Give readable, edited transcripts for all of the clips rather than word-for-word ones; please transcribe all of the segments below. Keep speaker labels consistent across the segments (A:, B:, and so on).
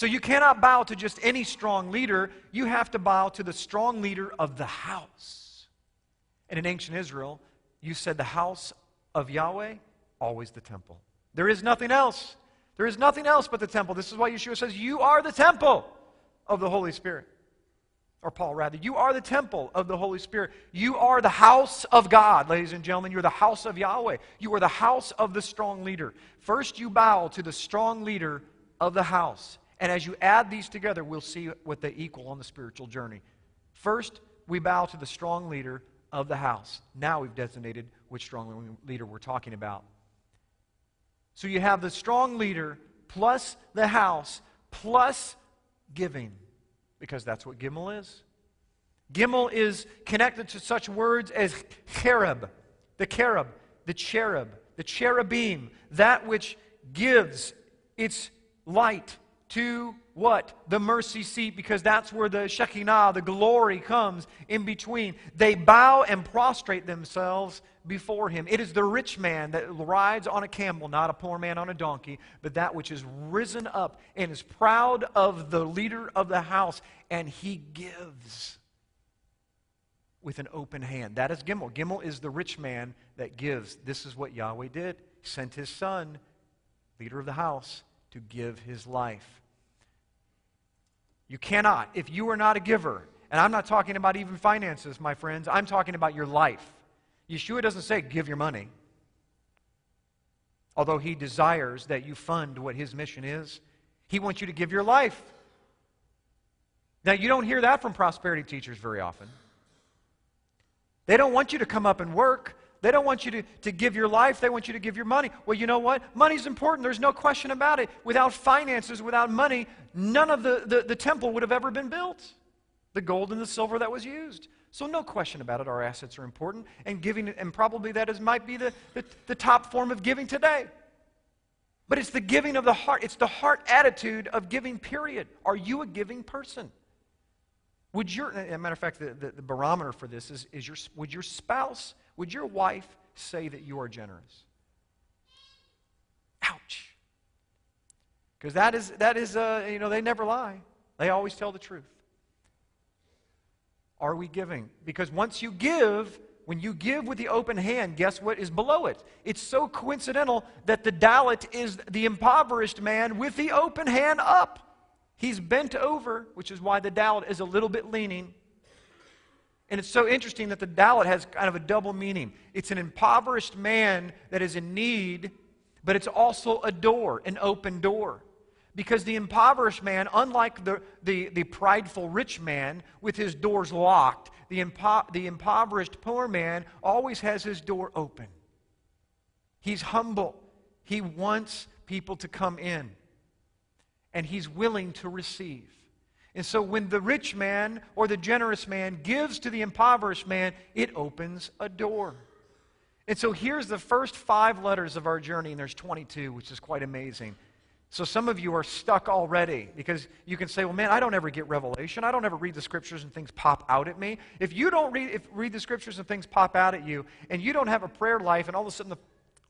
A: So you cannot bow to just any strong leader. You have to bow to the strong leader of the house. And in ancient Israel, you said the house of Yahweh, always the temple. There is nothing else. There is nothing else but the temple. This is why Yeshua says, you are the temple of the Holy Spirit. Or Paul, rather. You are the temple of the Holy Spirit. You are the house of God, ladies and gentlemen. You're the house of Yahweh. You are the house of the strong leader. First, you bow to the strong leader of the house. And as you add these together, we'll see what they equal on the spiritual journey. First, we bow to the strong leader of the house. Now we've designated which strong leader we're talking about. So you have the strong leader plus the house plus giving, because that's what Gimmel is. Gimmel is connected to such words as cherub, the cherub, the cherub, the cherubim, that which gives its light to what? The mercy seat, because that's where the Shakinah, the glory, comes in between. They bow and prostrate themselves before him. It is the rich man that rides on a camel, not a poor man on a donkey, but that which is risen up and is proud of the leader of the house, and he gives with an open hand. That is Gimmel. Gimmel is the rich man that gives. This is what Yahweh did. He sent his son, leader of the house, to give his life. You cannot, if you are not a giver, and I'm not talking about even finances, my friends, I'm talking about your life. Yeshua doesn't say give your money, although he desires that you fund what his mission is. He wants you to give your life. Now, you don't hear that from prosperity teachers very often. They don't want you to come up and work. They don't want you to give your life. They want you to give your money. Well, you know what? Money's important. There's no question about it. Without finances, without money, none of the temple would have ever been built. The gold and the silver that was used. So no question about it, our assets are important. And giving, and probably that might be the top form of giving today. But it's the giving of the heart. It's the heart attitude of giving, period. Are you a giving person? Would your, as a matter of fact, the barometer for this is would your spouse, would your wife say that you are generous? Ouch. Because that is they never lie. They always tell the truth. Are we giving? Because once you give, when you give with the open hand, guess what is below it? It's so coincidental that the Dalet is the impoverished man with the open hand up. He's bent over, which is why the Dalet is a little bit leaning. And it's so interesting that the Dalet has kind of a double meaning. It's an impoverished man that is in need, but it's also a door, an open door. Because the impoverished man, unlike the prideful rich man with his doors locked, the impoverished poor man always has his door open. He's humble. He wants people to come in. And he's willing to receive. And so when the rich man or the generous man gives to the impoverished man, it opens a door. And so here's the first 5 letters of our journey, and there's 22, which is quite amazing. So some of you are stuck already because you can say, well, man, I don't ever get revelation. I don't ever read the Scriptures and things pop out at me. If you don't read the Scriptures and things pop out at you, and you don't have a prayer life, and all of a sudden the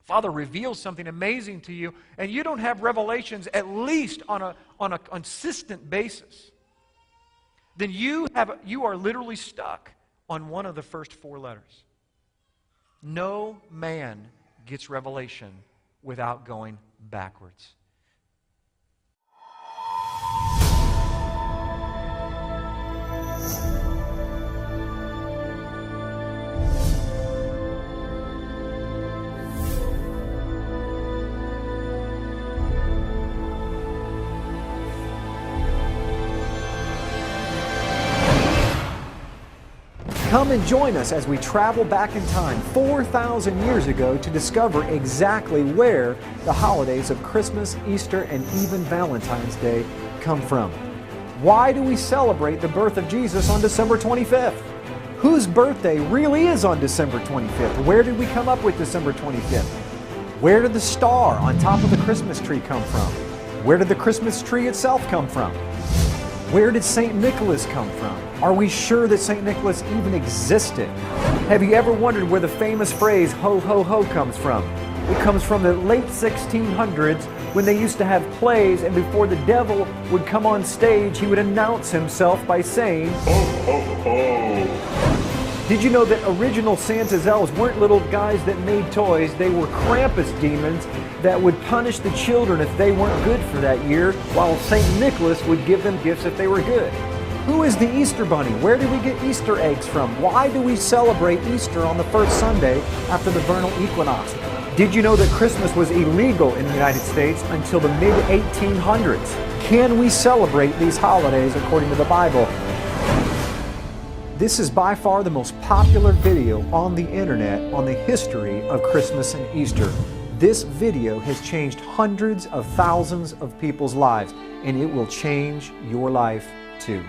A: Father reveals something amazing to you, and you don't have revelations at least on a consistent basis, then you are literally stuck on one of the first 4 letters. No man gets revelation without going backwards.
B: Come and join us as we travel back in time 4,000 years ago to discover exactly where the holidays of Christmas, Easter, and even Valentine's Day come from. Why do we celebrate the birth of Jesus on December 25th? Whose birthday really is on December 25th? Where did we come up with December 25th? Where did the star on top of the Christmas tree come from? Where did the Christmas tree itself come from? Where did St. Nicholas come from? Are we sure that St. Nicholas even existed? Have you ever wondered where the famous phrase, ho, ho, ho, comes from? It comes from the late 1600s when they used to have plays, and before the devil would come on stage, he would announce himself by saying, "Ho, ho, ho." Did you know that original Santa's elves weren't little guys that made toys? They were Krampus demons that would punish the children if they weren't good for that year, while St. Nicholas would give them gifts if they were good. Who is the Easter Bunny? Where do we get Easter eggs from? Why do we celebrate Easter on the first Sunday after the vernal equinox? Did you know that Christmas was illegal in the United States until the mid-1800s? Can we celebrate these holidays according to the Bible? This is by far the most popular video on the internet on the history of Christmas and Easter. This video has changed hundreds of thousands of people's lives, and it will change your life too.